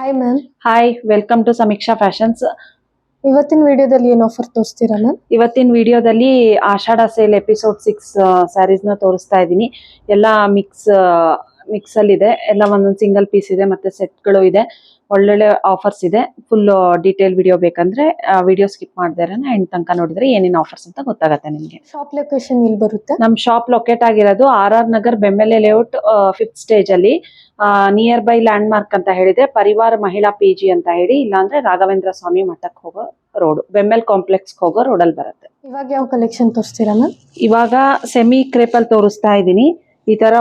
Hi ma'am. Hi, welcome to Samiksha Fashions. ಇವತ್ತಿನ ವಿಡಿಯೋದಲ್ಲಿ ಏನು ಆಫರ್ ತೋರಿಸ್ತೀರಾ ಮ್ಯಾಮ್? ಇವತ್ತಿನ ವಿಡಿಯೋದಲ್ಲಿ ಆಷಾಢ ಸೇಲ್ ಎಪಿಸೋಡ್ 6 ಸ್ಯಾರೀಸ್ ನ ತೋರಿಸ್ತಾ ಇದ್ದೀನಿ. ಎಲ್ಲ ಮಿಕ್ಸ್ ಅಲ್ಲಿ ಇದೆ. ಎಲ್ಲ ಒಂದೊಂದು ಸಿಂಗಲ್ ಪೀಸ್ ಇದೆ, ಮತ್ತೆ ಸೆಟ್ಗಳು ಇದೆ. ಒಳ್ಳೊಳ್ಳೆ ಆಫರ್ಸ್ ಇದೆ. ಫುಲ್ ಡೀಟೇಲ್ ವಿಡಿಯೋ ಬೇಕಂದ್ರೆ ವಿಡಿಯೋ ಸ್ಕಿಪ್ ಮಾಡ್ದೇನೆ ಎಂಡ್ ತನಕ ನೋಡಿದ್ರೆ ಏನೇನು ಆಫರ್ಸ್ ಅಂತ ಗೊತ್ತಾಗತ್ತೆ ನಿಮ್ಗೆ. ಶಾಪ್ ಲೊಕೇಶನ್ ಎಲ್ಲಿ ಬರುತ್ತೆ? ನಮ್ ಶಾಪ್ ಲೊಕೇಟ್ ಆಗಿರೋದು RR Nagar BEML layout 5th stage ಅಲ್ಲಿ. ನಿಯರ್ ಬೈ ಲ್ಯಾಂಡ್ ಮಾರ್ಕ್ ಅಂತ ಹೇಳಿದ್ರೆ ಪರಿವಾರ ಮಹಿಳಾ PG ಅಂತ ಹೇಳಿ, ಇಲ್ಲಾಂದ್ರೆ ರಾಘವೇಂದ್ರ ಸ್ವಾಮಿ ಮಠಕ್ಕೆ ಹೋಗೋ ರೋಡ್, ಬೆಮ್ಮೆಲ್ ಕಾಂಪ್ಲೆಕ್ಸ್ ಹೋಗೋ ರೋಡಲ್ಲಿ ಬರುತ್ತೆ. ಇವಾಗ ಯಾವ ಕಲೆಕ್ಷನ್ ತೋರಿಸ್ತೀರಾ ಮ್ಯಾಮ್? ಇವಾಗ ಸೆಮಿ ಕ್ರೇಪಲ್ ತೋರಿಸ್ತಾ ಇದ್ದೀನಿ. ಈ ತರ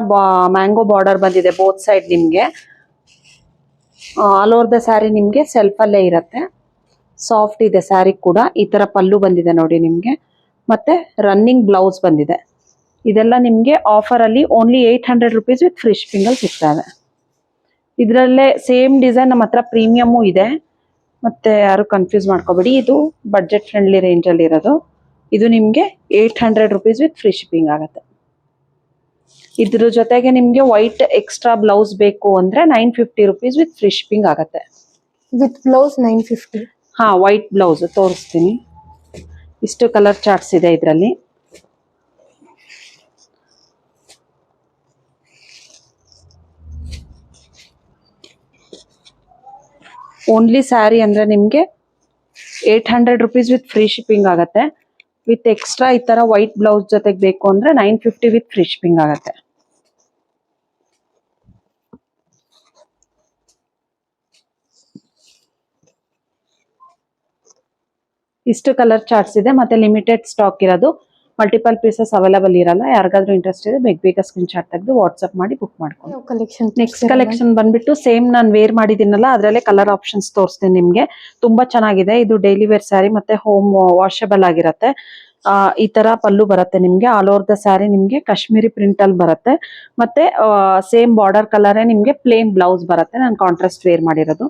ಮ್ಯಾಂಗೋ ಬಾರ್ಡರ್ ಬಂದಿದೆ ಬೋತ್ ಸೈಡ್ ನಿಮ್ಗೆ. ಆಲ್ ಓವರ್ ದ ಸ್ಯಾರಿ ನಿಮ್ಗೆ ಸೆಲ್ಫ್ ಅಲ್ಲೇ ಇರುತ್ತೆ. ಸಾಫ್ಟ್ ಇದೆ ಸ್ಯಾರಿ ಕೂಡ. ಈ ತರ ಪಲ್ಲು ಬಂದಿದೆ ನೋಡಿ ನಿಮ್ಗೆ, ಮತ್ತೆ ರನ್ನಿಂಗ್ ಬ್ಲೌಸ್ ಬಂದಿದೆ. ಇದೆಲ್ಲ ನಿಮ್ಗೆ ಆಫರ್ ಅಲ್ಲಿ only 800 rupees with free shipping ಅಲ್ಲಿ ಸಿಗ್ತಾ ಇದೆ. ಇದರಲ್ಲೇ ಸೇಮ್ ಡಿಸೈನ್ ನಮ್ಮ ಹತ್ರ ಪ್ರೀಮಿಯಮ್ಮು ಇದೆ, ಮತ್ತೆ ಯಾರು ಕನ್ಫ್ಯೂಸ್ ಮಾಡ್ಕೋಬೇಡಿ. ಇದು ಬಡ್ಜೆಟ್ ಫ್ರೆಂಡ್ಲಿ ರೇಂಜ್ ಅಲ್ಲಿ ಇರೋದು. ಇದು ನಿಮ್ಗೆ 800 ರುಪೀಸ್ ವಿತ್ ಫ್ರೀ ಶಿಪ್ಪಿಂಗ್ ಆಗುತ್ತೆ. ಇದ್ರ ಜೊತೆಗೆ ನಿಮ್ಗೆ ವೈಟ್ ಎಕ್ಸ್ಟ್ರಾ ಬ್ಲೌಸ್ ಬೇಕು ಅಂದ್ರೆ 950 ರುಪೀಸ್ ವಿತ್ ಫ್ರೀ ಶಿಪ್ಪಿಂಗ್ ಆಗುತ್ತೆ. With blouse 950. ಹಾ, ವೈಟ್ ಬ್ಲೌಸ್ ತೋರಿಸ್ತೀನಿ. ಇಷ್ಟು ಕಲರ್ ಚಾರ್ಟ್ಸ್ ಇದೆ ಇದರಲ್ಲಿ. ಓನ್ಲಿ ಸ್ಯಾರಿ ಅಂದ್ರೆ ನಿಮ್ಗೆ 800 ರುಪೀಸ್ ವಿತ್ ಫ್ರೀ ಶಿಪ್ಪಿಂಗ್ ಆಗುತ್ತೆ. ವಿತ್ ಎಕ್ಸ್ಟ್ರಾ ಈ ತರ ವೈಟ್ ಬ್ಲೌಸ್ ಜೊತೆಗೆ ಬೇಕು ಅಂದ್ರೆ 950 ವಿತ್ ಫ್ರೀ ಶಿಪ್ಪಿಂಗ್ ಆಗುತ್ತೆ. ಇಷ್ಟು ಕಲರ್ ಚಾರ್ಟ್ಸ್ ಇದೆ, ಮತ್ತೆ ಲಿಮಿಟೆಡ್ ಸ್ಟಾಕ್ ಇರೋದು. ಮಲ್ಟಿಪಲ್ ಪೀಸಸ್ ಅವೈಲೇಬಲ್ ಇರಲ್ಲ. ಯಾರಿಗಾದ್ರೂ ಇಂಟ್ರೆಸ್ಟ್ ಇದೆ ಬೇಗ ಸ್ಕ್ರೀನ್ ಶಾಟ್ ತೆಗೆದು ವಾಟ್ಸ್ಆಪ್ ಮಾಡಿ ಬುಕ್ ಮಾಡ್ಕೊಂಡು. ಯಾವ ಕಲೆಕ್ಷನ್? ನೆಕ್ಸ್ಟ್ ಕಲೆಕ್ಷನ್ ಬಂದ್ಬಿಟ್ಟು ಸೇಮ್ ನಾನು ವೇರ್ ಮಾಡಿದ್ದೀನಲ್ಲ ಅದರಲ್ಲೇ ಕಲರ್ ಆಪ್ಷನ್ಸ್ ತೋರಿಸ್ತೀನಿ ನಿಮ್ಗೆ. ತುಂಬಾ ಚೆನ್ನಾಗಿದೆ. ಇದು ಡೈಲಿ ವೇರ್ ಸ್ಯಾರಿ, ಮತ್ತೆ ಹೋಮ್ ವಾಷಬಲ್ ಆಗಿರುತ್ತೆ. ಈ ತರ ಪಲ್ಲು ಬರುತ್ತೆ ನಿಮ್ಗೆ. ಆಲ್ ಓವರ್ ದ ಸ್ಯಾರಿ ನಿಮ್ಗೆ ಕಾಶ್ಮೀರಿ ಪ್ರಿಂಟ್ ಅಲ್ಲಿ ಬರುತ್ತೆ. ಮತ್ತೆ ಸೇಮ್ ಬಾರ್ಡರ್ ಕಲರ್ ನಿಮ್ಗೆ ಪ್ಲೇನ್ ಬ್ಲೌಸ್ ಬರುತ್ತೆ. ನಾನು ಕಾಂಟ್ರಾಸ್ಟ್ ವೇರ್ ಮಾಡಿರೋದು.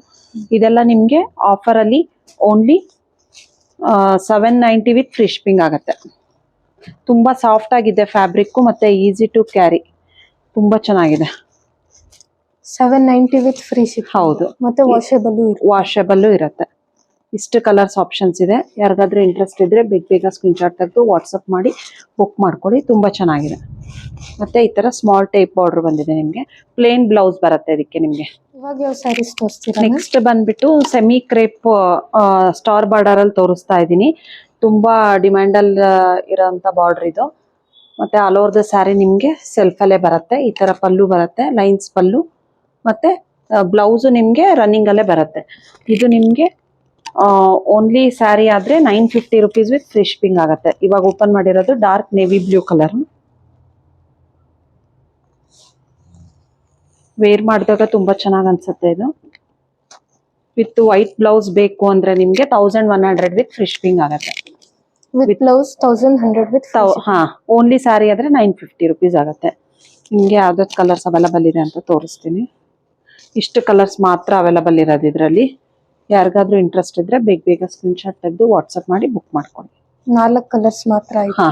ಇದೆಲ್ಲ ನಿಮ್ಗೆ ಆಫರ್ ಅಲ್ಲಿ ಓನ್ಲಿ 790 ವಿತ್ ಫ್ರೀ ಶಿಪ್ಪಿಂಗ್ ಆಗುತ್ತೆ. ತುಂಬಾ ಸಾಫ್ಟ್ ಆಗಿದೆ ಫ್ಯಾಬ್ರಿಕ್, ಮತ್ತೆ ಈಸಿ ಟು ಕ್ಯಾರಿ. ತುಂಬಾ ಚೆನ್ನಾಗಿದೆ. 790 ವಿತ್ ಫ್ರೀ ಶಿಪ್. ಹೌದು, ಮತ್ತೆ ವಾಷಬಲ್ ಇರುತ್ತೆ. ಇಷ್ಟು ಕಲರ್ಸ್ ಆಪ್ಷನ್ಸ್ ಇದೆ. ಯಾರಿಗಾದ್ರೂ ಇಂಟ್ರೆಸ್ಟ್ ಇದ್ರೆ ಬೇಗ ಸ್ಕ್ರೀನ್ ಶಾಟ್ ತೆಗೆದು ವಾಟ್ಸಪ್ ಮಾಡಿ ಬುಕ್ ಮಾಡ್ಕೊಳ್ಳಿ. ತುಂಬಾ ಚೆನ್ನಾಗಿದೆ. ಮತ್ತೆ ಈ ತರ ಸ್ಮಾಲ್ ಟೈಪ್ ಬಾರ್ಡರ್ ಬಂದಿದೆ ನಿಮ್ಗೆ. ಪ್ಲೇನ್ ಬ್ಲೌಸ್ ಬರುತ್ತೆ ಇದಕ್ಕೆ ನಿಮ್ಗೆ. ಇವಾಗ ಯಾವ ಸ್ಯಾರೀಸ್ ತೋರಿಸ್ತೀರಾ? ನೆಕ್ಸ್ಟ್ ಬಂದ್ಬಿಟ್ಟು ಸೆಮಿ ಕ್ರೇಪ್ ಸ್ಟಾರ್ ಬಾರ್ಡರ್ ಅಲ್ಲಿ ತೋರಿಸ್ತಾ ಇದ್ದೀನಿ. ತುಂಬಾ ಡಿಮ್ಯಾಂಡ್ ಅಲ್ಲಿ ಇರೋಂತ ಬಾರ್ಡರ್ ಇದು. ಮತ್ತೆ ಆಲ್ ಓವರ್ ದ ಸ್ಯಾರಿ ನಿಮ್ಗೆ ಸೆಲ್ಫ್ ಅಲ್ಲೇ ಬರುತ್ತೆ. ಈ ತರ ಪಲ್ಲು ಬರುತ್ತೆ, ಲೈನ್ಸ್ ಪಲ್ಲು, ಮತ್ತೆ ಬ್ಲೌಸ್ ನಿಮ್ಗೆ ರನ್ನಿಂಗ್ ಅಲ್ಲೇ ಬರುತ್ತೆ. ಇದು ನಿಮ್ಗೆ ಓನ್ಲಿ ಸ್ಯಾರಿ ಆದ್ರೆ 950 ರುಪೀಸ್ ವಿತ್ ಫ್ರೀ ಶಿಪ್ಪಿಂಗ್ ಆಗುತ್ತೆ. ಇವಾಗ ಓಪನ್ ಮಾಡಿರೋದು dark navy blue colour. Wear ಮಾಡಿದಾಗ ತುಂಬಾ ಚೆನ್ನಾಗಿ ಅನ್ಸುತ್ತೆ ಇದು. ವಿತ್ ವೈಟ್ ಬ್ಲೌಸ್ ಬೇಕು ಅಂದ್ರೆ ನಿಮ್ಗೆ 1100 ವಿತ್ ಫ್ರೀ ಶಿಪ್ಪಿಂಗ್ ಆಗುತ್ತೆ. With blouse 1100 with. ಹಾ, ಓನ್ಲಿ ಸ್ಯಾರಿ ಆದ್ರೆ 950 ರುಪೀಸ್ ಆಗುತ್ತೆ. ನಿಮ್ಗೆ ಯಾವ್ದಾವ್ದು ಕಲರ್ಸ್ ಅವೈಲೇಬಲ್ ಇದೆ ಅಂತ ತೋರಿಸ್ತೀನಿ. ಇಷ್ಟು ಕಲರ್ಸ್ ಮಾತ್ರ ಅವೈಲೇಬಲ್ ಇರೋದು ಇದರಲ್ಲಿ. ಯಾರಿಗಾದ್ರೂ ಇಂಟ್ರೆಸ್ಟ್ ಇದ್ರೆ ಬೇಗ ಸ್ಕ್ರೀನ್ ಶಾಟ್ ತೆಗೆದು ವಾಟ್ಸಪ್ ಮಾಡಿ ಬುಕ್ ಮಾಡ್ಕೊಳ್ಳಿ. 4 ಕಲರ್ಸ್ ಮಾತ್ರ. ಹಾ,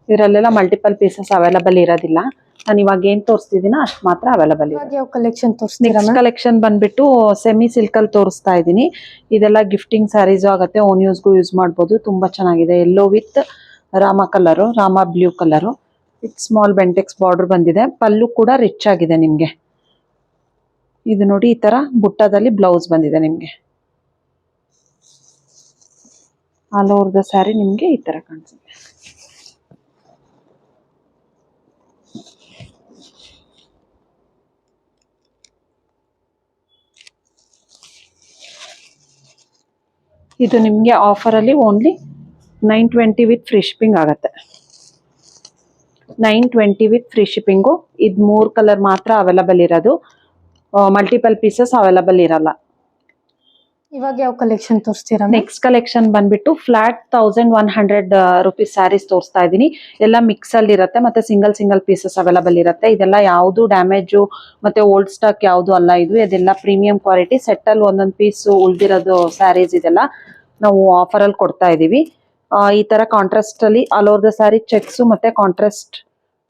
ಇದರಲ್ಲೆಲ್ಲ ಮಲ್ಟಿಪಲ್ ಪೀಸಸ್ ಅವೈಲೇಬಲ್ ಇರೋದಿಲ್ಲ. ನಾನು ಇವಾಗ ಏನ್ ತೋರಿಸ್ತಿದ್ದೀನೋ ಅಷ್ಟು ಮಾತ್ರ ಅವೈಲೇಬಲ್ ಇದೆ. ಯಾವ ಕಲೆಕ್ಷನ್ ತೋರಿಸ್ತೀರಾ? ನೆಕ್ಸ್ಟ್ ಕಲೆಕ್ಷನ್ ಬಂದ್ಬಿಟ್ಟು ಸೆಮಿ ಸಿಲ್ಕ್ ಅಲ್ಲಿ ತೋರಿಸ್ತಾ ಇದ್ದೀನಿ. ಇದೆಲ್ಲ ಗಿಫ್ಟಿಂಗ್ ಸ್ಯಾರೀಸ್ ಆಗುತ್ತೆ, ಓನ್ ಯೂಸ್ಗೂ ಯೂಸ್ ಮಾಡ್ಬೋದು. ತುಂಬಾ ಚೆನ್ನಾಗಿದೆ. ಎಲ್ಲೋ with Rama colour, Rama blue colour, with small Bentex border ಬಂದಿದೆ. ಪಲ್ಲು ಕೂಡ ರಿಚ್ ಆಗಿದೆ ನಿಮ್ಗೆ. ಇದು ನೋಡಿ, ಈ ತರ ಬುಟ್ಟದಲ್ಲಿ ಬ್ಲೌಸ್ ಬಂದಿದೆ ನಿಮ್ಗೆ. ಆಲ್ ಓವರ್ ದ ಸ್ಯಾರಿ ನಿಮ್ಗೆ ಈ ತರ ಕಾಣಿಸುತ್ತೆ. ಇದು ನಿಮ್ಗೆ ಆಫರ್ ಅಲ್ಲಿ ಓನ್ಲಿ 920 ವಿತ್ ಫ್ರೀ ಶಿಪ್ಪಿಂಗ್ ಆಗುತ್ತೆ. 920 ವಿತ್ ಫ್ರೀ ಶಿಪ್ಪಿಂಗು. ಇದು 3 ಕಲರ್ ಮಾತ್ರ ಅವೈಲೇಬಲ್ ಇರೋದು. ಮಲ್ಟಿಪಲ್ ಪೀಸಸ್ ಅವೈಲೇಬಲ್ ಇರಲ್ಲ. ಇವಾಗ ಯಾವ ಕಲೆಕ್ಷನ್ ತೋರಿಸ್ತೀರಾ? ನೆಕ್ಸ್ಟ್ ಕಲೆಕ್ಷನ್ ಬಂದ್ಬಿಟ್ಟು ಫ್ಲಾಟ್ 1100 ರುಪೀಸ್ ಸ್ಯಾರೀಸ್ ತೋರಿಸ್ತಾ ಇದ್ದೀನಿ. ಎಲ್ಲ ಮಿಕ್ಸ್ ಅಲ್ಲಿ ಇರುತ್ತೆ, ಮತ್ತೆ ಸಿಂಗಲ್ ಪೀಸಸ್ ಅವೈಲೇಬಲ್ ಇರುತ್ತೆ. ಇದೆಲ್ಲ ಯಾವುದು ಡ್ಯಾಮೇಜು ಮತ್ತೆ ಓಲ್ಡ್ ಸ್ಟಾಕ್ ಯಾವುದು ಅಲ್ಲ. ಇದೆಲ್ಲ ಪ್ರೀಮಿಯಂ ಕ್ವಾಲಿಟಿ. ಸೆಟ್ ಅಲ್ಲಿ ಒಂದೊಂದು ಪೀಸ್ ಉಳ್ದಿರೋದು ಸ್ಯಾರೀಸ್ ಇದೆಲ್ಲ ನಾವು ಆಫರ್ ಅಲ್ಲಿ ಕೊಡ್ತಾ ಇದೀವಿ. ಈ ತರ ಕಾಂಟ್ರಾಸ್ಟ್ ಅಲ್ಲಿ all over the sari cheques ಮತ್ತೆ ಕಾಂಟ್ರಾಸ್ಟ್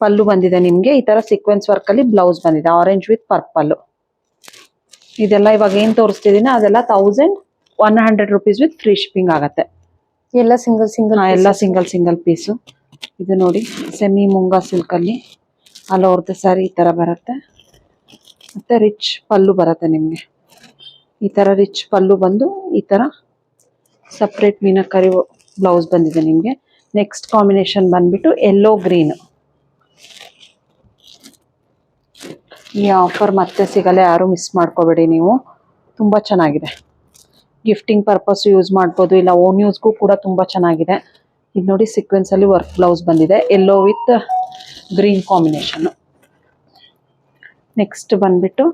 ಪಲ್ಲು ಬಂದಿದೆ ನಿಮ್ಗೆ. ಈ ತರ ಸೀಕ್ವೆನ್ಸ್ ವರ್ಕ್ ಅಲ್ಲಿ ಬ್ಲೌಸ್ ಬಂದಿದೆ, ಆರೆಂಜ್ ವಿತ್ ಪರ್ಪಲ್. ಇದೆಲ್ಲ ಇವಾಗ ಏನ್ ತೋರಿಸ್ತಿದೀನಿ ಅದೆಲ್ಲ 1100 rupees ವಿತ್ ಫ್ರೀ ಶಿಪ್ಪಿಂಗ್ ಆಗತ್ತೆ. ಎಲ್ಲ ಸಿಂಗಲ್ ಸಿಂಗಲ್ ಎಲ್ಲ ಸಿಂಗಲ್ ಪೀಸು. ಇದು ನೋಡಿ ಸೆಮಿ ಮುಂಗಾ ಸಿಲ್ಕ್ ಅಲ್ಲಿ ಆಲ್ ಓವರ್ ದ ಸ್ಯಾರಿ ಈ ತರ ಬರುತ್ತೆ. ಮತ್ತೆ ರಿಚ್ ಪಲ್ಲು ಬರುತ್ತೆ ನಿಮ್ಗೆ. ಈ ತರ ರಿಚ್ ಪಲ್ಲು ಬಂದು ಈ ತರ ಸಪ್ರೇಟ್ ಮೀನಾಕರಿ ಬ್ಲೌಸ್ ಬಂದಿದೆ ನಿಮ್ಗೆ. ನೆಕ್ಸ್ಟ್ ಕಾಂಬಿನೇಷನ್ ಬಂದ್ಬಿಟ್ಟು ಯೆಲ್ಲೋ ಗ್ರೀನ್. ಈ ಆಫರ್ ಮತ್ತೆ ಸಿಗಲ್ಲ, ಯಾರು ಮಿಸ್ ಮಾಡ್ಕೋಬೇಡಿ ನೀವು. ತುಂಬಾ ಚೆನ್ನಾಗಿದೆ, ಗಿಫ್ಟಿಂಗ್ ಪರ್ಪಸ್ ಯೂಸ್ ಮಾಡ್ಬೋದು, ಇಲ್ಲ ಓನ್ ಯೂಸ್ಗೂ ಕೂಡ ತುಂಬಾ ಚೆನ್ನಾಗಿದೆ. ಇದು ನೋಡಿ ಸೀಕ್ವೆನ್ಸ್ ಅಲ್ಲಿ ವರ್ಕ್ ಬ್ಲೌಸ್ ಬಂದಿದೆ, yellow with green combination. Next ಬಂದ್ಬಿಟ್ಟು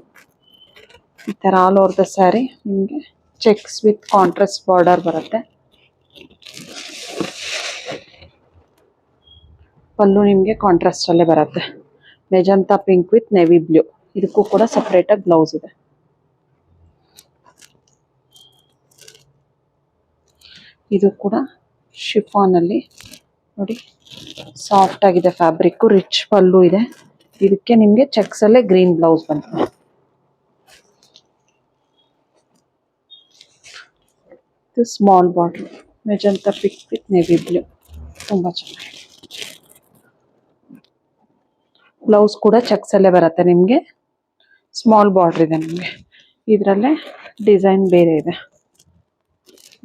ಈ ತರ ಆಲ್ ಓವರ್ ದ ಸ್ಯಾರಿ ನಿಮಗೆ ಚೆಕ್ಸ್ ವಿತ್ ಕಾಂಟ್ರಾಸ್ಟ್ ಬಾರ್ಡರ್ ಬರುತ್ತೆ. ಪಲ್ಲು ನಿಮಗೆ ಕಾಂಟ್ರಾಸ್ಟ್ ಅಲ್ಲೇ ಬರುತ್ತೆ, magenta pink with navy blue. ಇದಕ್ಕೂ ಕೂಡ ಸಪ್ರೇಟ್ ಆಗಿ ಬ್ಲೌಸ್ ಇದೆ. ಇದು ಕೂಡ ಶಿಫಾನ್ ಅಲ್ಲಿ ನೋಡಿ ಸಾಫ್ಟ್ ಆಗಿದೆ ಫ್ಯಾಬ್ರಿಕ್, ರಿಚ್ ಪಲ್ಲು ಇದೆ. ಇದಕ್ಕೆ ನಿಮ್ಗೆ ಚೆಕ್ಸ್ ಅಲ್ಲೇ ಗ್ರೀನ್ ಬ್ಲೌಸ್ ಬಂದಿದೆ. ಇದು small border magenta pink with navy blue, ತುಂಬಾ ಚೆನ್ನಾಗಿದೆ. ಬ್ಲೌಸ್ ಕೂಡ ಚೆಕ್ಸ್ ಅಲ್ಲೇ ಬರುತ್ತೆ ನಿಮ್ಗೆ, ಸ್ಮಾಲ್ ಬಾರ್ಡರ್ ಇದೆ ನಿಮ್ಗೆ. ಇದರಲ್ಲೇ ಡಿಸೈನ್ ಬೇರೆ ಇದೆ.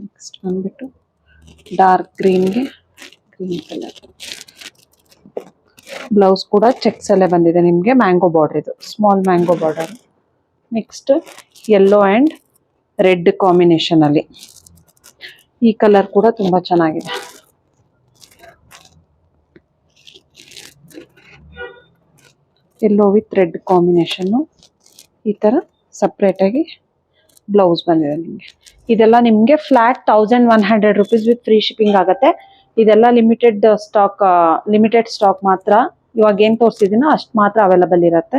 ನೆಕ್ಸ್ಟ್ ಬಂದ್ಬಿಟ್ಟು ಡಾರ್ಕ್ ಗ್ರೀನ್ಗೆ ಗ್ರೀನ್ ಕಲರ್ ಬ್ಲೌಸ್ ಕೂಡ ಚೆಕ್ಸ್ ಅಲ್ಲೇ ಬಂದಿದೆ ನಿಮ್ಗೆ. ಮ್ಯಾಂಗೋ ಬಾರ್ಡರ್, ಇದು small mango border. Next yellow and red combination ಅಲ್ಲಿ ಈ ಕಲರ್ ಕೂಡ ತುಂಬಾ ಚೆನ್ನಾಗಿದೆ. ಯೆಲ್ಲೋ ವಿತ್ ರೆಡ್ ಕಾಂಬಿನೇಷನ್ ಈ ತರ ಸಪ್ರೇಟ್ ಆಗಿ ಬ್ಲೌಸ್ ಬಂದಿದೆ ನಿಮ್ಗೆ. ಇದೆಲ್ಲ ನಿಮ್ಗೆ flat 1100 rupees with free shipping ಆಗುತ್ತೆ. ಇದೆಲ್ಲ ಲಿಮಿಟೆಡ್ ಸ್ಟಾಕ್ ಮಾತ್ರ. ಇವಾಗ ಏನ್ ತೋರಿಸಿದೀನೋ ಅಷ್ಟು ಮಾತ್ರ ಅವೈಲಬಲ್ ಇರುತ್ತೆ.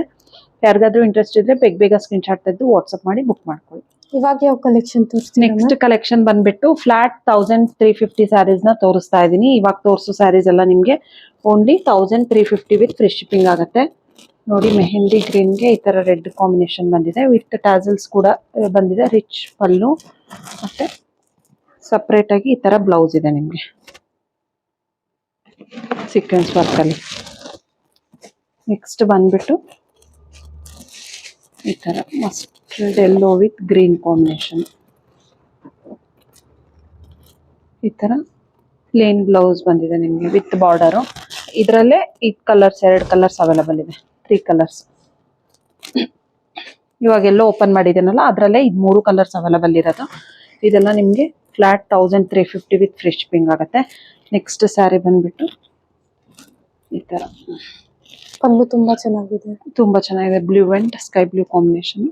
ಯಾರಿಗಾದ್ರೂ ಇಂಟ್ರೆಸ್ಟ್ ಇದ್ರೆ ಬೇಗ ಸ್ಕ್ರೀನ್ ಶಾಟ್ ತೆಗೆದು ವಾಟ್ಸ್ಆಪ್ ಮಾಡಿ ಬುಕ್ ಮಾಡ್ಕೊಳ್ಳಿ. ಇವಾಗ ಯಾವ ಕಲೆಕ್ಷನ್ ತೋರಿಸ್ತೀರಾ? ನೆಕ್ಸ್ಟ್ ಕಲೆಕ್ಷನ್ ಬಂದ್ಬಿಟ್ಟು ಫ್ಲಾಟ್ 1350 ಸ್ಯಾರೀಸ್ ನ ತೋರಿಸ್ತಾ ಇದ್ದೀನಿ. ಇವಾಗ ತೋರಿಸೋ ಸ್ಯಾರೀಸ್ ಎಲ್ಲ ನಿಮ್ಗೆ ಓನ್ಲಿ 1350 ವಿತ್ ಫ್ರೀ ಶಿಪ್ಪಿಂಗ್ ಆಗುತ್ತೆ. ನೋಡಿ ಮೆಹಂದಿ ಗ್ರೀನ್ಗೆ ಈ ತರ ರೆಡ್ ಕಾಂಬಿನೇಷನ್ ಬಂದಿದೆ, ವಿತ್ ಟ್ಯಾಸಲ್ಸ್ ಕೂಡ ಬಂದಿದೆ, ರಿಚ್ ಪಲ್ಲು ಮತ್ತೆ ಸಪ್ರೇಟ್ ಆಗಿ ಈ ತರ ಬ್ಲೌಸ್ ಇದೆ ನಿಮ್ಗೆ ಸೀಕ್ವೆನ್ಸ್ ವರ್ಕ್ ಅಲ್ಲಿ. ನೆಕ್ಸ್ಟ್ ಬಂದ್ಬಿಟ್ಟು ಈ ತರ mustard yellow with green combination, ಈ ತರ ಪ್ಲೇನ್ ಬ್ಲೌಸ್ ಬಂದಿದೆ ನಿಮ್ಗೆ ವಿತ್ ಬಾರ್ಡರ್. ಇದರಲ್ಲೇ ಈ ಕಲರ್ಸ್ 2 ಕಲರ್ಸ್ ಅವೈಲಬಲ್ ಇದೆ, 3 ಕಲರ್ಸ್. ಇವಾಗೆಲ್ಲೋ ಓಪನ್ ಮಾಡಿದ್ದೇನಲ್ಲ ಅದರಲ್ಲೇ ಇದು 3 ಕಲರ್ಸ್ ಅವೈಲಬಲ್ ಇರೋದು. ಇದೆಲ್ಲ ನಿಮ್ಗೆ ಫ್ಲಾಟ್ 1350 ವಿತ್ ಫ್ರೀ ಶಿಪ್ಪಿಂಗ್ ಆಗುತ್ತೆ. ನೆಕ್ಸ್ಟ್ ಸ್ಯಾರಿ ಬಂದ್ಬಿಟ್ಟು ಈ ತರ ಪಲ್ಲು ತುಂಬಾ ಚೆನ್ನಾಗಿದೆ, blue and sky blue combination.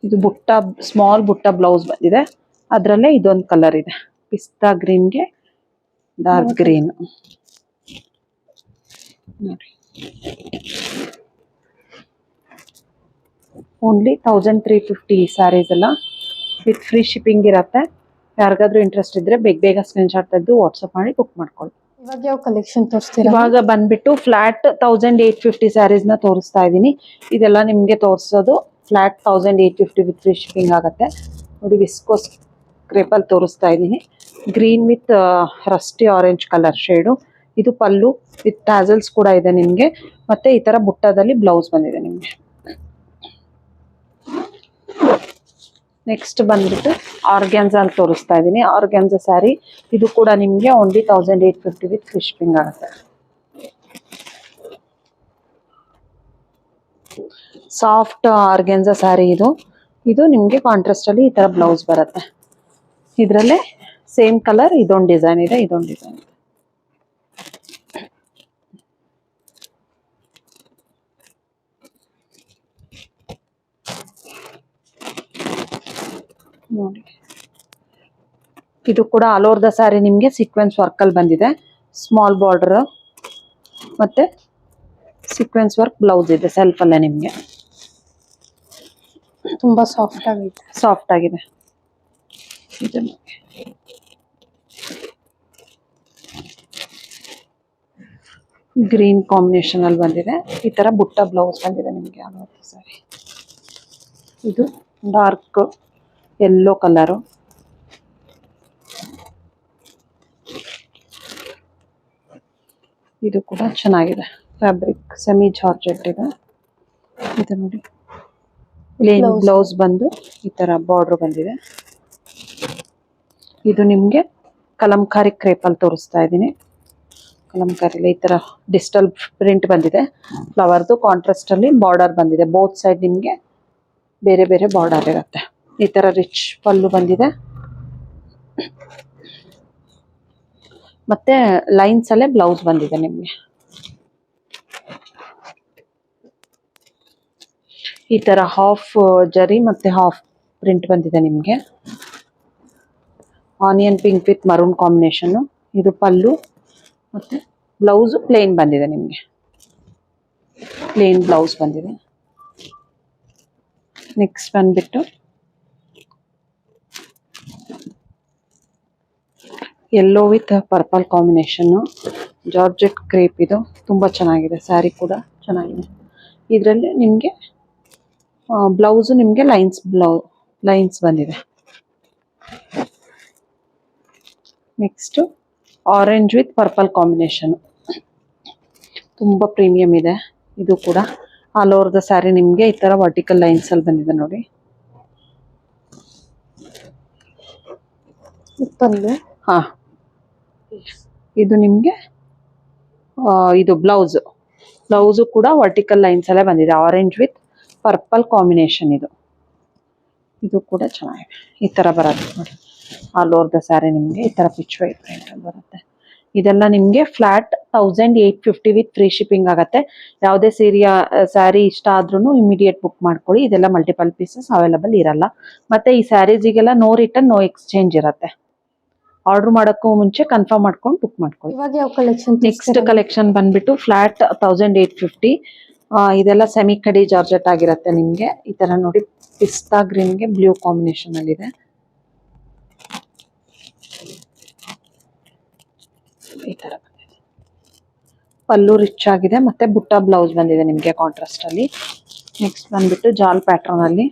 ಇದು ಬುಟ್ಟ ಸ್ಮಾಲ್ ಬುಟ್ಟ ಬ್ಲೌಸ್ ಬಂದಿದೆ, ಅದರಲ್ಲೇ ಇದೊಂದು ಕಲರ್ ಇದೆ, ಪಿಸ್ತಾ ಗ್ರೀನ್ಗೆ ಡಾರ್ಕ್ ಗ್ರೀನ್ ನೋಡಿ. ಓನ್ಲಿ 1350 ಸ್ಯಾರೀಸ್ ಎಲ್ಲ ವಿತ್ ಫ್ರೀ ಶಿಪ್ಪಿಂಗ್ ಇರುತ್ತೆ. ಯಾರಿಗಾದ್ರೂ ಇಂಟ್ರೆಸ್ಟ್ ಇದ್ರೆ ಬೇಗ ಸ್ಕ್ರೀನ್ ಶಾಟ್ ತೆಗೆದು ವಾಟ್ಸ್ಆಪ್ ಮಾಡಿ ಬುಕ್ ಮಾಡ್ಕೊಳ್ಳಿ. ಇವಾಗ ಯಾವ ಕಲೆಕ್ಷನ್ ತೋರಿಸ್ತೀರಾ? ಇವಾಗ ಬಂದ್ಬಿಟ್ಟು ಫ್ಲಾಟ್ 1850 ಸ್ಯಾರೀಸ್ ನ ತೋರಿಸ್ತಾ ಇದ್ದೀನಿ. ಇದೆಲ್ಲ ನಿಮ್ಗೆ ತೋರಿಸೋದು ಫ್ಲಾಟ್ 1850 ವಿತ್ ಫ್ರೀ ಶಿಪ್ಪಿಂಗ್ ಆಗುತ್ತೆ. ನೋಡಿ ವಿಸ್ಕೋಸ್ ಕ್ರೇಪಲ್ ತೋರಿಸ್ತಾ ಇದ್ದೀನಿ, green with Rusty orange colour shade. ಇದು ಪಲ್ಲು ವಿತ್ ಟ್ಯಾಸಲ್ಸ್ ಕೂಡ ಇದೆ ನಿಮ್ಗೆ, ಮತ್ತೆ ಈ ತರ ಬುಟ್ಟದಲ್ಲಿ ಬ್ಲೌಸ್ ಬಂದಿದೆ ನಿಮ್ಗೆ. ನೆಕ್ಸ್ಟ್ ಬಂದ್ಬಿಟ್ಟು ಆರ್ಗ್ಯಾನ್ಸಾ ಅಲ್ಲಿ ತೋರಿಸ್ತಾ ಇದ್ದೀನಿ, ಆರ್ಗ್ಯಾನ್ಸಾ ಸ್ಯಾರಿ. ಇದು ಕೂಡ ನಿಮ್ಗೆ ಓನ್ಲಿ 1850 ವಿತ್ ಫ್ರೀ ಶಿಪ್ಪಿಂಗ್ ಆಗುತ್ತೆ. ಸಾಫ್ಟ್ ಆರ್ಗ್ಯಾನ್ಸಾ ಸ್ಯಾರಿ ಇದು ನಿಮ್ಗೆ ಕಾಂಟ್ರಾಸ್ಟ್ ಅಲ್ಲಿ ಈ ತರ ಬ್ಲೌಸ್ ಬರುತ್ತೆ. ಇದ್ರಲ್ಲೇ ಸೇಮ್ ಕಲರ್ ಇದೊಂದು ಡಿಸೈನ್ ಇದೆ, ಇದೊಂದು ಡಿಸೈನ್ ಇದೆ. ನೋಡಿ ಇದು ಕೂಡ ಆಲ್ ಓವರ್ ದ ಸ್ಯಾರಿ ನಿಮ್ಗೆ ಸೀಕ್ವೆನ್ಸ್ ವರ್ಕ್ ಅಲ್ಲಿ ಬಂದಿದೆ, ಸ್ಮಾಲ್ ಬಾರ್ಡರ್ ಮತ್ತೆ ಸೀಕ್ವೆನ್ಸ್ ವರ್ಕ್ ಬ್ಲೌಸ್ ಇದೆ ಸೆಲ್ಫ್ ಅಲ್ಲೇ ನಿಮ್ಗೆ. ತುಂಬಾ ಸಾಫ್ಟ್ ಆಗಿದೆ. ಗ್ರೀನ್ ಕಾಂಬಿನೇಷನ್ ಅಲ್ಲಿ ಬಂದಿದೆ, ಈ ತರ ಬುಟ್ಟ ಬ್ಲೌಸ್ ಬಂದಿದೆ ನಿಮ್ಗೆ ಆಲ್ ಓವರ್ ದ ಸ್ಯಾರಿ. ಇದು ಡಾರ್ಕ್ ಯೆಲ್ಲೋ ಕಲರು. ಇದು ಕೂಡ ಚೆನ್ನಾಗಿದೆ. ಫ್ಯಾಬ್ರಿಕ್ ಸೆಮಿ ಜಾರ್ಜೆಟ್ ಇದೆ. ಇದು ನೋಡಿ ಪ್ಲೇನ್ ಬ್ಲೌಸ್ ಬಂದು ಈ ತರ ಬಾರ್ಡರ್ ಬಂದಿದೆ. ಇದು ನಿಮ್ಗೆ ಕಲಂಕಾರಿ ಕ್ರೇಪ್ ಅಲ್ಲಿ ತೋರಿಸ್ತಾ ಇದ್ದೀನಿ. ಕಲಂಕಾರಿಲಿ ಈ ತರ ಡಿಜಿಟಲ್ ಪ್ರಿಂಟ್ ಬಂದಿದೆ. ಫ್ಲವರ್ದು ಕಾಂಟ್ರಾಸ್ಟ್ ಅಲ್ಲಿ ಬಾರ್ಡರ್ ಬಂದಿದೆ. ಬೋತ್ ಸೈಡ್ ನಿಮ್ಗೆ ಬೇರೆ ಬೇರೆ ಬಾರ್ಡರ್ ಇರುತ್ತೆ. ಈ ತರ ರಿಚ್ ಪಲ್ಲು ಬಂದಿದೆ. ಮತ್ತೆ ಲೈನ್ಸ್ ಅಲ್ಲೇ ಬ್ಲೌಸ್ ಬಂದಿದೆ ನಿಮ್ಗೆ. ಈ ತರ ಹಾಫ್ ಜರಿ ಮತ್ತೆ ಹಾಫ್ ಪ್ರಿಂಟ್ ಬಂದಿದೆ ನಿಮ್ಗೆ. Onion pink with maroon combination. ಇದು ಪಲ್ಲು ಮತ್ತೆ ಬ್ಲೌಸ್ ಪ್ಲೇನ್ ಬಂದಿದೆ ನಿಮ್ಗೆ. ಪ್ಲೇನ್ ಬ್ಲೌಸ್ ಬಂದಿದೆ. ನೆಕ್ಸ್ಟ್ ಬಂದ್ಬಿಟ್ಟು yellow with purple combination. Georgette crepe ಇದು ತುಂಬಾ ಚೆನ್ನಾಗಿದೆ. ಸ್ಯಾರಿ ಕೂಡ ಚೆನ್ನಾಗಿದೆ. ಇದರಲ್ಲಿ ನಿಮ್ಗೆ ಬ್ಲೌಸ್ ನಿಮ್ಗೆ ಲೈನ್ಸ್ ಬಂದಿದೆ. Next orange with purple combination. ತುಂಬಾ ಪ್ರೀಮಿಯಂ ಇದೆ. ಇದು ಕೂಡ ಆಲ್ ಓವರ್ ದ ಸ್ಯಾರಿ ನಿಮ್ಗೆ ಈ ತರ ವರ್ಟಿಕಲ್ ಲೈನ್ಸ್ ಅಲ್ಲಿ ಬಂದಿದೆ ನೋಡಿ. ಪಲ್ಲು. ಹಾ, ಇದು ನಿಮ್ಗೆ ಇದು ಬ್ಲೌಸ್ ಕೂಡ ವರ್ಟಿಕಲ್ ಲೈನ್ಸ್ ಅಲ್ಲೇ ಬಂದಿದೆ. Orange with purple combination. ಇದು ಕೂಡ ಚೆನ್ನಾಗಿದೆ. ಈ ತರ ಬರುತ್ತೆ ನೋಡಿ. ಆಲ್ ಓವರ್ ದ ಸ್ಯಾರಿ ನಿಮ್ಗೆ ಈ ತರ ಪಿಚ್ ವೈಟ್ ಪ್ರಿಂಟ್ ಅಲ್ಲಿ ಬರುತ್ತೆ. ಇದೆಲ್ಲ ನಿಮ್ಗೆ ಫ್ಲಾಟ್ 1850 ವಿತ್ ಫ್ರೀ ಶಿಪ್ಪಿಂಗ್ ಆಗುತ್ತೆ. ಯಾವುದೇ ಸ್ಯಾರಿ ಇಷ್ಟ ಆದ್ರೂ ಇಮಿಡಿಯೇಟ್ ಬುಕ್ ಮಾಡ್ಕೊಳ್ಳಿ. ಇದೆಲ್ಲ ಮಲ್ಟಿಪಲ್ ಪೀಸಸ್ ಅವೈಲಬಲ್ ಇರಲ್ಲ. ಮತ್ತೆ ಈ ಸ್ಯಾರೀಸಿಗೆಲ್ಲ ನೋ ರಿಟರ್ನ್ ನೋ ಎಕ್ಸ್ಚೇಂಜ್ ಇರುತ್ತೆ. ಆರ್ಡರ್ ಮಾಡೋಕ್ಕೂ ಮುಂಚೆ ಕನ್ಫರ್ಮ್ ಮಾಡ್ಕೊಂಡು ಬುಕ್ ಮಾಡ್ಕೊಳ್ಳಿ. ಇವಾಗ ಯಾವ ಕಲೆಕ್ಷನ್? ನೆಕ್ಸ್ಟ್ ಕಲೆಕ್ಷನ್ ಬಂದ್ಬಿಟ್ಟು ಫ್ಲಾಟ್ 1850. ಇದೆಲ್ಲ ಸೆಮಿ ಕಡಿ ಜಾರ್ಜೆಟ್ ಆಗಿರುತ್ತೆ ನಿಮ್ಗೆ. ಈ ತರ ನೋಡಿ ಪಿಸ್ತಾ ಗ್ರೀನ್ಗೆ ಬ್ಲೂ ಕಾಂಬಿನೇಷನ್ ಅಲ್ಲಿ ಇದೆ. ಈ ತರ ಬಂದಿದೆ. ಪಲ್ಲು ರಿಚ್ ಆಗಿದೆ ಮತ್ತೆ ಬುಟ್ಟ ಬ್ಲೌಸ್ ಬಂದಿದೆ ನಿಮ್ಗೆ ಕಾಂಟ್ರಾಸ್ಟ್ ಅಲ್ಲಿ. ನೆಕ್ಸ್ಟ್ ಬಂದ್ಬಿಟ್ಟು ಜಾಲ್ ಪ್ಯಾಟರ್ನ್ ಅಲ್ಲಿ.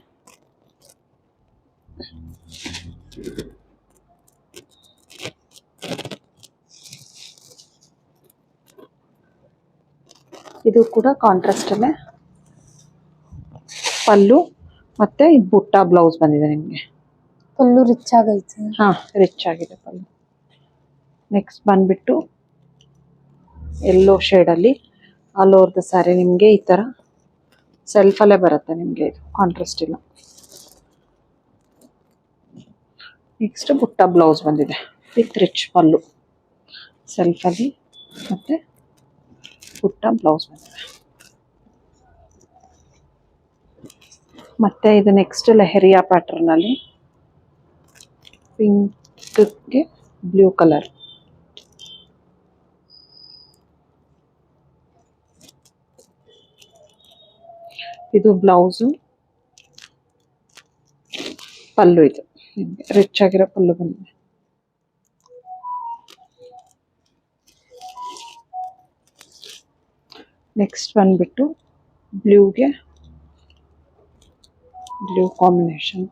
ಇದು ಕೂಡ ಕಾಂಟ್ರಾಸ್ಟ್ ಅಲ್ಲೇ ಪಲ್ಲು ಮತ್ತೆ ಇದು ಬುಟ್ಟ ಬ್ಲೌಸ್ ಬಂದಿದೆ ನಿಮ್ಗೆ. ಪಲ್ಲು ರಿಚ್ ಆಗೈತೆ. ಹಾ, ರಿಚ್ ಆಗಿದೆ ಪಲ್ಲು. ನೆಕ್ಸ್ಟ್ ಬಂದ್ಬಿಟ್ಟು ಯೆಲ್ಲೋ ಶೇಡ್ ಅಲ್ಲಿ ಆಲ್ ಓವರ್ ದ ಸ್ಯಾರಿ ನಿಮ್ಗೆ ಈ ತರ ಸೆಲ್ಫ್ ಅಲ್ಲೇ ಬರುತ್ತೆ ನಿಮ್ಗೆ. ಇದು ಕಾಂಟ್ರಾಸ್ಟ್ ಇಲ್ಲ. ನೆಕ್ಸ್ಟ್ ಬುಟ್ಟ ಬ್ಲೌಸ್ ಬಂದಿದೆ ವಿತ್ ರಿಚ್ ಪಲ್ಲು. ಸೆಲ್ಫ್ ಅಲ್ಲಿ ಮತ್ತೆ ಬುಟ್ಟ ಬ್ಲೌಸ್ ಬಂದಿದೆ. ಮತ್ತೆ ಇದು ನೆಕ್ಸ್ಟ್ ಲೆಹರಿಯಾ ಪ್ಯಾಟರ್ನ್ ಅಲ್ಲಿ ಪಿಂಕ್ಗೆ ಬ್ಲೂ ಕಲರ್. ಇದು ಬ್ಲೌಸು, ಪಲ್ಲು. ಇದು ರಿಚ್ ಆಗಿರೋ ಪಲ್ಲು ಬಂದಿದೆ. ನೆಕ್ಸ್ಟ್ ಬಂದ್ಬಿಟ್ಟು ಬ್ಲೂಗೆ ಬ್ಲೂ ಕಾಂಬಿನೇಷನ್.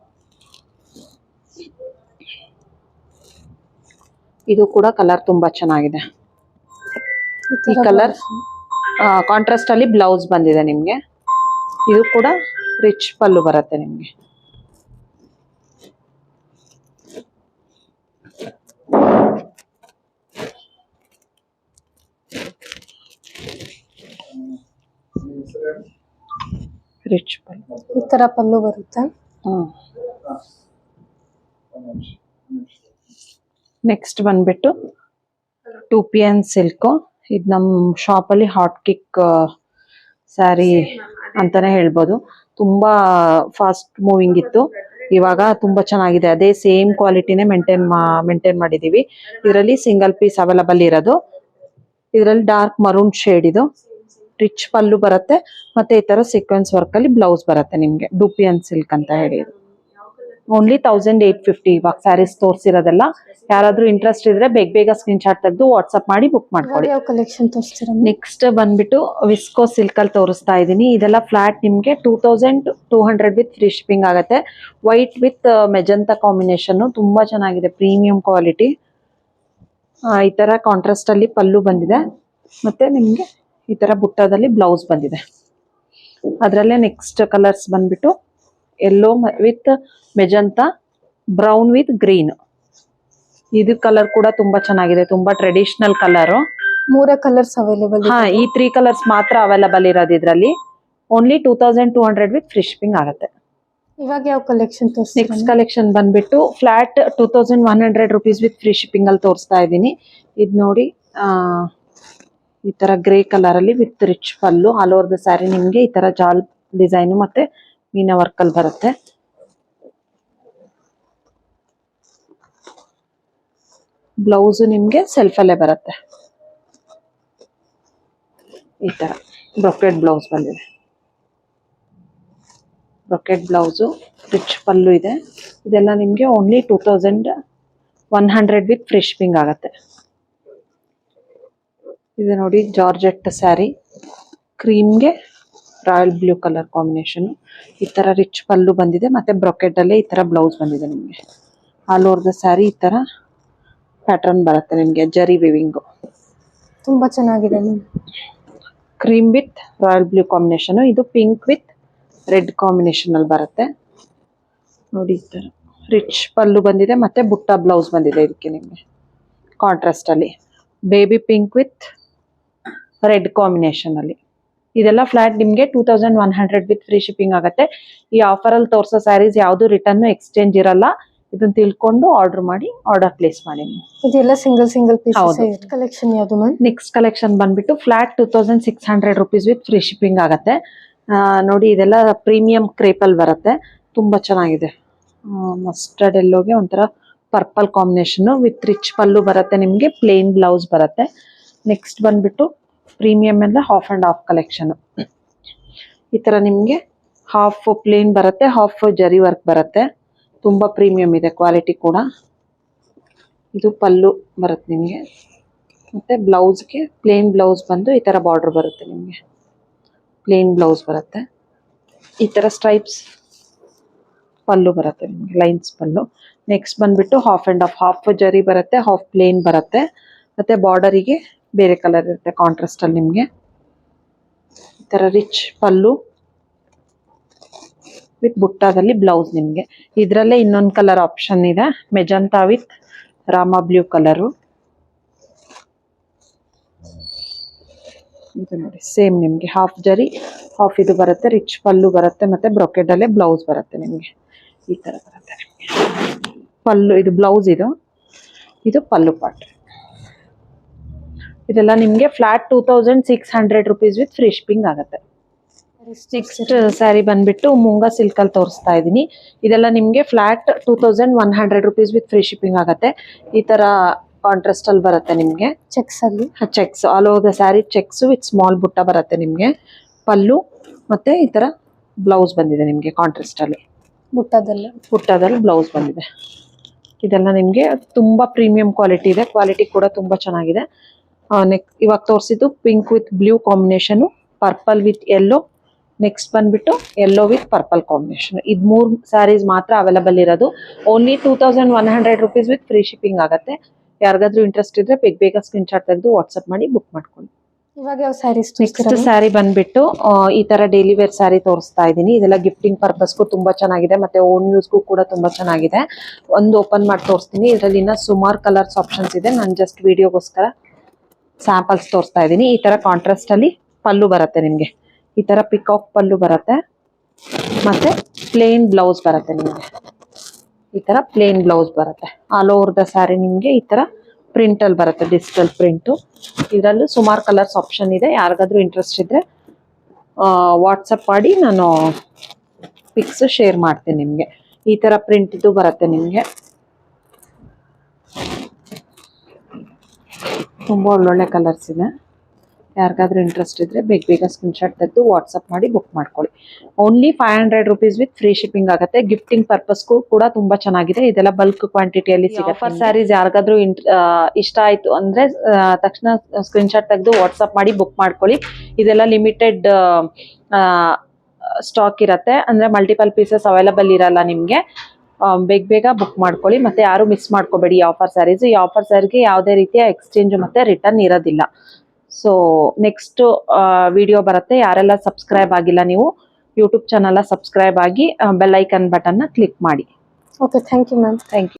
ಇದು ಕೂಡ ಕಲರ್ ತುಂಬಾ ಚೆನ್ನಾಗಿದೆ. ಈ ಕಲರ್ ಕಾಂಟ್ರಾಸ್ಟ್ ಅಲ್ಲಿ ಬ್ಲೌಸ್ ಬಂದಿದೆ ನಿಮ್ಗೆ. ಇದು ಕೂಡ ರಿಚ್ ಪಲ್ಲು ಬರುತ್ತೆ ನಿಮ್ಗೆ. ರಿಚ್ ಪಲ್ಲು ಈ ತರ ಪಲ್ಲು ಬರುತ್ತೆ. ನೆಕ್ಸ್ಟ್ ಬಂದ್ಬಿಟ್ಟು 2PN ಸಿಲ್ಕ್. ಇದು ನಮ್ಮ ಶಾಪ್ ಅಲ್ಲಿ ಹಾಟ್ ಕಿಕ್ ಸ್ಯಾರಿ ಅಂತಾನೆ ಹೇಳ್ಬೋದು. ತುಂಬಾ ಫಾಸ್ಟ್ ಮೂವಿಂಗ್ ಇತ್ತು. ಇವಾಗ ತುಂಬಾ ಚೆನ್ನಾಗಿದೆ. ಅದೇ ಸೇಮ್ ಕ್ವಾಲಿಟಿನೇ ಮೇಂಟೈನ್ ಮಾಡಿದೀವಿ. ಇದರಲ್ಲಿ ಸಿಂಗಲ್ ಪೀಸ್ ಅವೈಲಬಲ್ ಇರೋದು. ಇದರಲ್ಲಿ ಡಾರ್ಕ್ ಮರೂನ್ ಶೇಡ್. ಇದು ರಿಚ್ ಪಲ್ಲು ಬರುತ್ತೆ ಮತ್ತೆ ಈ ತರ ಸೀಕ್ವೆನ್ಸ್ ವರ್ಕ್ ಅಲ್ಲಿ ಬ್ಲೌಸ್ ಬರುತ್ತೆ ನಿಮ್ಗೆ. 2PN ಸಿಲ್ಕ್ ಅಂತ ಹೇಳಿ. ಓನ್ಲಿ 1850 ಇವಾಗ ಸ್ಯಾರೀಸ್ ತೋರಿಸಿರೋದೆಲ್ಲ. ಯಾರಾದ್ರೂ ಇಂಟ್ರೆಸ್ಟ್ ಇದ್ರೆ ಬೇಗ ಸ್ಕ್ರೀನ್ ಶಾಟ್ ತೆಗೆದು ವಾಟ್ಸ್ಆಪ್ ಮಾಡಿ ಬುಕ್ ಇವಾಗ ಮಾಡ್ಕೊಳ್ಳಿ. ಯಾವ ಕಲೆಕ್ಷನ್ ತೋರಿಸ್ತೀರಾ ನೆಕ್ಸ್ಟ್ ಬಂದ್ಬಿಟ್ಟು ವಿಸ್ಕೋ ಸಿಲ್ಕ್ ಅಲ್ಲಿ ತೋರಿಸ್ತಾ ಇದೀನಿ. ಇದೆಲ್ಲ ಫ್ಲಾಟ್ ನಿಮ್ಗೆ 2200 ವಿತ್ ಫ್ರೀ ಶಿಪ್ಪಿಂಗ್ ಆಗುತ್ತೆ. ವೈಟ್ ವಿತ್ ಮೆಜಂತಾ ಕಾಂಬಿನೇಷನ್ ತುಂಬಾ ಚೆನ್ನಾಗಿದೆ, ಪ್ರೀಮಿಯಂ ಕ್ವಾಲಿಟಿ. ಈ ತರ ಕಾಂಟ್ರಾಸ್ಟ್ ಅಲ್ಲಿ ಪಲ್ಲು ಬಂದಿದೆ, ಮತ್ತೆ ನಿಮ್ಗೆ ಈ ತರ ಬುಟ್ಟದಲ್ಲಿ ಬ್ಲೌಸ್ ಬಂದಿದೆ. ಅದರಲ್ಲೇ ನೆಕ್ಸ್ಟ್ ಕಲರ್ಸ್ ಬಂದ್ಬಿಟ್ಟು yellow with magenta, brown with green. ಇದು ಕಲರ್ ಕೂಡ ತುಂಬಾ ಚೆನ್ನಾಗಿದೆ, ತುಂಬಾ ಟ್ರೆಡಿಷನಲ್ ಕಲರ್. 3 ಕಲರ್ಸ್ ಅವೈಲೇಬಲ್ ಹಾ, ಈ 3 ಕಲರ್ಸ್ ಮಾತ್ರ ಅವೈಲಬಲ್ ಇರೋದು ಇದ್ರಲ್ಲಿ. ಓನ್ಲಿ 2200 ವಿತ್ ಫ್ರೀ ಶಿಪ್ಪಿಂಗ್ ಆಗುತ್ತೆ. ಇವಾಗ ಯಾವ ಕಲೆಕ್ಷನ್ ತೋರಿಸ್ತೀರಾ? ನೆಕ್ಸ್ಟ್ ಕಲೆಕ್ಷನ್ ಬಂದ್ಬಿಟ್ಟು flat 2100 rupees with free shipping ಅಲ್ಲಿ ತೋರಿಸ್ತಾ ಇದ್ದೀನಿ. ಇದು ನೋಡಿ, ಈ ತರ ಗ್ರೇ ಕಲರ್ ಅಲ್ಲಿ with rich pallu. All over the sari ನಿಮ್ಗೆ ಈ ತರ ಜಾಲ್ ಡಿಸೈನ್ ಮತ್ತೆ ಮೀನಾ ವರ್ಕ್ ಅಲ್ಲಿ ಬರುತ್ತೆ. ಬ್ಲೌಸ್ ನಿಮ್ಗೆ ಸೆಲ್ಫ್ ಅಲ್ಲೇ ಬರುತ್ತೆ. ಈ ತರ ಬ್ರೊಕೆಟ್ ಬ್ಲೌಸ್ ಬಂದಿದೆ. ಬ್ರೊಕೆಟ್ ಬ್ಲೌಸು, ರಿಚ್ ಪಲ್ಲು ಇದೆ. ಇದೆಲ್ಲ ನಿಮ್ಗೆ ಓನ್ಲಿ 2100 ವಿತ್ ಫ್ರೀ ಶಿಪ್ಪಿಂಗ್ ಆಗುತ್ತೆ. ಇದು ನೋಡಿ ಜಾರ್ಜೆಟ್ ಸ್ಯಾರಿ, ಕ್ರೀಮ್ಗೆ ರಾಯಲ್ ಬ್ಲೂ ಕಲರ್ ಕಾಂಬಿನೇಷನ್. ಈ ತರ ರಿಚ್ ಪಲ್ಲು ಬಂದಿದೆ, ಮತ್ತೆ ಬ್ರೊಕೆಟ್ ಅಲ್ಲೇ ಈ ತರ ಬ್ಲೌಸ್ ಬಂದಿದೆ ನಿಮ್ಗೆ. ಆಲ್ ಓವರ್ ದ ಸ್ಯಾರಿ ಈ ತರ ಪ್ಯಾಟರ್ನ್ ಬರುತ್ತೆ ನಿಮ್ಗೆ, ಜರಿ ವಿವಿಂಗು. ತುಂಬಾ ಚೆನ್ನಾಗಿದೆ. Cream with royal blue combination. ಇದು ಪಿಂಕ್ ವಿತ್ ರೆಡ್ ಕಾಂಬಿನೇಷನ್ ಅಲ್ಲಿ ಬರುತ್ತೆ ನೋಡಿ. ಈ ತರ ರಿಚ್ ಪಲ್ಲು ಬಂದಿದೆ, ಮತ್ತೆ ಬುಟ್ಟ ಬ್ಲೌಸ್ ಬಂದಿದೆ ಇದಕ್ಕೆ ನಿಮ್ಗೆ ಕಾಂಟ್ರಾಸ್ಟ್ ಅಲ್ಲಿ, baby pink with red combination ಅಲ್ಲಿ. ಇದೆಲ್ಲ ಫ್ಲಾಟ್ ನಿಮ್ಗೆ 2100 ವಿತ್ ಫ್ರೀ ಶಿಪ್ಪಿಂಗ್ ಆಗುತ್ತೆ. ಈ ಆಫರ್ ಅಲ್ಲಿ ತೋರಿಸೋ ಸ್ಯಾರೀಸ್ ಯಾವ್ದು ರಿಟರ್ನ್ ಎಕ್ಸ್ಚೇಂಜ್ ಇರಲ್ಲ. ಇದನ್ನ ತಿಳ್ಕೊಂಡು ಆರ್ಡರ್ ಮಾಡಿ, ಆರ್ಡರ್ ಪ್ಲೇಸ್ ಮಾಡಿ. ಇದೆಲ್ಲ ಸಿಂಗಲ್ ಪೀಸ್ ಕಲೆಕ್ಷನ್ ಯಾವುದು ಮ್ಯಾಮ್? ನೆಕ್ಸ್ಟ್ ಕಲೆಕ್ಷನ್ ಬಂದ್ಬಿಟ್ಟು flat 2600 rupees with free shipping ಆಗುತ್ತೆ. ನೋಡಿ, ಇದೆಲ್ಲ ಪ್ರೀಮಿಯಂ ಕ್ರೇಪಲ್ ಬರುತ್ತೆ, ತುಂಬಾ ಚೆನ್ನಾಗಿದೆ. ಮಸ್ಟರ್ಡ್ ಎಲ್ಲೋಗೆ ಒಂಥರ ಪರ್ಪಲ್ ಕಾಂಬಿನೇಷನ್ ವಿತ್ ರಿಚ್ ಪಲ್ಲು ಬರುತ್ತೆ ನಿಮ್ಗೆ, ಪ್ಲೇನ್ ಬ್ಲೌಸ್ ಬರುತ್ತೆ. ನೆಕ್ಸ್ಟ್ ಬಂದ್ಬಿಟ್ಟು ಪ್ರೀಮಿಯಂ ಎಲ್ಲ ಹಾಫ್ ಅಂಡ್ ಹಾಫ್ ಕಲೆಕ್ಷನ್. ಈ ತರ ನಿಮ್ಗೆ ಹಾಫ್ ಪ್ಲೇನ್ ಬರುತ್ತೆ, ಹಾಫ್ ಜರಿ ವರ್ಕ್ ಬರುತ್ತೆ. ತುಂಬಾ ಪ್ರೀಮಿಯಂ ಇದೆ ಕ್ವಾಲಿಟಿ ಕೂಡ. ಇದು ಪಲ್ಲು ಬರುತ್ತೆ ನಿಮ್ಗೆ, ಮತ್ತೆ ಬ್ಲೌಸ್ಗೆ ಪ್ಲೇನ್ ಬ್ಲೌಸ್ ಬಂದು ಈ ತರ ಬಾರ್ಡರ್ ಬರುತ್ತೆ ನಿಮ್ಗೆ, ಪ್ಲೇನ್ ಬ್ಲೌಸ್ ಬರುತ್ತೆ. ಈ ತರ ಸ್ಟ್ರೈಪ್ಸ್ ಪಲ್ಲು ಬರುತ್ತೆ ನಿಮ್ಗೆ, ಲೈನ್ಸ್ ಪಲ್ಲು. ನೆಕ್ಸ್ಟ್ ಬಂದ್ಬಿಟ್ಟು ಹಾಫ್ ಅಂಡ್ ಹಾಫ್ ಜರಿ ಬರುತ್ತೆ, ಹಾಫ್ ಪ್ಲೇನ್ ಬರುತ್ತೆ, ಮತ್ತೆ ಬಾರ್ಡರಿಗೆ ಬೇರೆ ಕಲರ್ ಇರುತ್ತೆ ಕಾಂಟ್ರಾಸ್ಟ್ ಅಲ್ಲಿ ನಿಮ್ಗೆ. ಈ ತರ ರಿಚ್ ಪಲ್ಲು ವಿತ್ ಬುಟ್ಟಾದಲ್ಲಿ ಬ್ಲೌಸ್ ನಿಮ್ಗೆ. ಇದ್ರಲ್ಲೇ ಇನ್ನೊಂದು ಕಲರ್ ಆಪ್ಷನ್ ಇದೆ, magenta with Rama blue colour. ಇದು ನೋಡಿ, ಸೇಮ್ ನಿಮ್ಗೆ ಹಾಫ್ ಜರಿ ಹಾಫ್ ಇದು ಬರುತ್ತೆ, ರಿಚ್ ಪಲ್ಲು ಬರುತ್ತೆ, ಮತ್ತೆ ಬ್ರೊಕೆಟ್ ಅಲ್ಲೇ ಬ್ಲೌಸ್ ಬರುತ್ತೆ ನಿಮ್ಗೆ. ಈ ತರ ಬರುತ್ತೆ ಪಲ್ಲು. ಇದು ಬ್ಲೌಸ್, ಇದು ಪಲ್ಲು ಪಾರ್ಟ್. ಇದೆಲ್ಲ ನಿಮ್ಗೆ flat 2600 rupees with free shipping ಆಗುತ್ತೆ. ನೆಕ್ಸ್ಟ್ ಸ್ಯಾರಿ ಬಂದ್ಬಿಟ್ಟು ಮೂಂಗಾ ಸಿಲ್ಕ್ ಅಲ್ಲಿ ತೋರಿಸ್ತಾ ಇದ್ದೀನಿ. ಇದೆಲ್ಲ ನಿಮ್ಗೆ flat 2100 rupees with free shipping ಆಗುತ್ತೆ. ಈ ತರ ಕಾಂಟ್ರಾಸ್ಟ್ ಅಲ್ಲಿ ಬರುತ್ತೆ ನಿಮ್ಗೆ, ಚೆಕ್ಸ್ ಅಲ್ಲಿ cheques all over the sari, cheques with small ಬುಟ್ಟ ಬರುತ್ತೆ ನಿಮ್ಗೆ, ಪಲ್ಲು ಮತ್ತೆ ಈ ತರ ಬ್ಲೌಸ್ ಬಂದಿದೆ ನಿಮ್ಗೆ ಕಾಂಟ್ರಾಸ್ಟ್ ಅಲ್ಲಿ, ಬುಟ್ಟದಲ್ಲಿ ಬ್ಲೌಸ್ ಬಂದಿದೆ. ಇದೆಲ್ಲ ನಿಮ್ಗೆ ತುಂಬಾ ಪ್ರೀಮಿಯಂ ಕ್ವಾಲಿಟಿ ಇದೆ, ಕ್ವಾಲಿಟಿ ಕೂಡ ತುಂಬಾ ಚೆನ್ನಾಗಿದೆ. ಇವಾಗ ತೋರಿಸಿದ್ದು pink with blue combination, purple with yellow, next ಬಂದ್ಬಿಟ್ಟು ಯೆಲ್ಲೋ ವಿತ್ ಪರ್ಪಲ್ ಕಾಂಬಿನೇಷನ್. ಇದು 3 ಸ್ಯಾರೀಸ್ ಮಾತ್ರ ಅವೈಲಬಲ್ ಇರೋದು. Only 2100 rupees with free shipping ಆಗುತ್ತೆ. ಯಾರಿಗಾದ್ರೂ ಇಂಟ್ರೆಸ್ಟ್ ಇದ್ರೆ ಬೇಗ ಸ್ಕ್ರೀನ್ ಶಾಟ್ ತೆಗೆದು ವಾಟ್ಸ್ಆಪ್ ಮಾಡಿ ಬುಕ್ ಮಾಡ್ಕೊಳ್ಳಿ. ಇವಾಗ ಯಾವ ಸ್ಯಾರೀಸ್? ನೆಕ್ಸ್ಟ್ ಸ್ಯಾರಿ ಬಂದ್ಬಿಟ್ಟು ಈ ತರ ಡೈಲಿ ವೇರ್ ಸ್ಯಾರಿ ತೋರಿಸ್ತಾ ಇದ್ದೀನಿ. ಇದೆಲ್ಲ ಗಿಫ್ಟಿಂಗ್ ಪರ್ಪಸ್ಗೂ ತುಂಬಾ ಚೆನ್ನಾಗಿದೆ, ಮತ್ತೆ ಓನ್ ಯೂಸ್ಗೂ ಕೂಡ ತುಂಬಾ ಚೆನ್ನಾಗಿದೆ. ಒಂದು ಓಪನ್ ಮಾಡಿ ತೋರಿಸ್ತೀನಿ. ಇದರಲ್ಲಿ ಇನ್ನ ಸುಮಾರು ಕಲರ್ಸ್ ಆಪ್ಷನ್ಸ್ ಇದೆ, ನಾನು ಜಸ್ಟ್ ವಿಡಿಯೋಗೋಸ್ಕರ ಸ್ಯಾಂಪಲ್ಸ್ ತೋರಿಸ್ತಾ ಇದ್ದೀನಿ. ಈ ತರ ಕಾಂಟ್ರಾಸ್ಟ್ ಅಲ್ಲಿ ಪಲ್ಲು ಬರುತ್ತೆ ನಿಮ್ಗೆ, ಈ ತರ ಪಿಕಾಕ್ ಪಲ್ಲು ಬರುತ್ತೆ, ಮತ್ತೆ ಪ್ಲೇನ್ ಬ್ಲೌಸ್ ಬರುತ್ತೆ ನಿಮ್ಗೆ. ಈ ತರ ಪ್ಲೇನ್ ಬ್ಲೌಸ್ ಬರುತ್ತೆ. ಆಲ್ ಓವರ್ ದ ಸ್ಯಾರಿ ನಿಮ್ಗೆ ಈ ತರ ಪ್ರಿಂಟ್ ಅಲ್ಲಿ ಬರುತ್ತೆ, ಡಿಜಿಟಲ್ ಪ್ರಿಂಟು. ಇದರಲ್ಲೂ ಸುಮಾರು ಕಲರ್ಸ್ ಆಪ್ಷನ್ ಇದೆ. ಯಾರಿಗಾದ್ರೂ ಇಂಟ್ರೆಸ್ಟ್ ಇದ್ರೆ ವಾಟ್ಸಪ್ ಮಾಡಿ ನಾನು ಪಿಕ್ಸ್ ಶೇರ್ ಮಾಡ್ತೀನಿ ನಿಮ್ಗೆ. ಈ ತರ ಪ್ರಿಂಟ್ ಇದು ಬರುತ್ತೆ ನಿಮ್ಗೆ, ತುಂಬಾ ಒಳ್ಳೊಳ್ಳೆ ಕಲರ್ಸ್ ಇದೆ. ಯಾರಿಗಾದ್ರೂ ಇಂಟ್ರೆಸ್ಟ್ ಇದ್ರೆ ಬೇಗ ಬೇಗ ಸ್ಕ್ರೀನ್ಶಾಟ್ ತೆಗೆದು ವಾಟ್ಸಪ್ ಮಾಡಿ ಬುಕ್ ಮಾಡ್ಕೊಳ್ಳಿ. Only 500 rupees with free shipping ಆಗುತ್ತೆ. ಗಿಫ್ಟಿಂಗ್ ಪರ್ಪಸ್ಗೂ ಕೂಡ ತುಂಬಾ ಚೆನ್ನಾಗಿದೆ. ಇದೆಲ್ಲ ಬಲ್ಕ್ ಕ್ವಾಂಟಿಟಿಯಲ್ಲಿ ಸಿಗುತ್ತೆ. ಆಫರ್ ಸ್ಯಾರೀಸ್ ಯಾರಿಗಾದ್ರೂ ಇಷ್ಟ ಆಯ್ತು ಅಂದ್ರೆ ತಕ್ಷಣ ಸ್ಕ್ರೀನ್ಶಾಟ್ ತೆಗೆದು ವಾಟ್ಸಪ್ ಮಾಡಿ ಬುಕ್ ಮಾಡ್ಕೊಳ್ಳಿ. ಇದೆಲ್ಲ ಲಿಮಿಟೆಡ್ ಸ್ಟಾಕ್ ಇರತ್ತೆ, ಅಂದ್ರೆ ಮಲ್ಟಿಪಲ್ ಪೀಸಸ್ ಅವೈಲಬಲ್ ಇರಲ್ಲ ನಿಮ್ಗೆ. ಬೇಗ ಬೇಗ ಬುಕ್ ಮಾಡ್ಕೊಳ್ಳಿ. ಮತ್ತೆ ಯಾರು ಮಿಸ್ ಮಾಡ್ಕೋಬೇಡಿ ಈ ಆಫರ್ ಸ್ಯಾರೀಸ್. ಈ ಆಫರ್ ಸ್ಯಾರಿಗೆ ಯಾವುದೇ ರೀತಿಯ ಎಕ್ಸ್ಚೇಂಜ್ ಮತ್ತೆ ರಿಟರ್ನ್ ಇರೋದಿಲ್ಲ. ಸೊ ನೆಕ್ಸ್ಟ್ ವಿಡಿಯೋ ಬರುತ್ತೆ. ಯಾರೆಲ್ಲ ಸಬ್ಸ್ಕ್ರೈಬ್ ಆಗಿಲ್ಲ ನೀವು ಯೂಟ್ಯೂಬ್ ಚಾನಲ್ ಸಬ್ಸ್ಕ್ರೈಬ್ ಆಗಿ ಬೆಲ್ ಐಕನ್ ಬಟನ್ನ ಕ್ಲಿಕ್ ಮಾಡಿ. Okay, thank you ma'am. Thank you.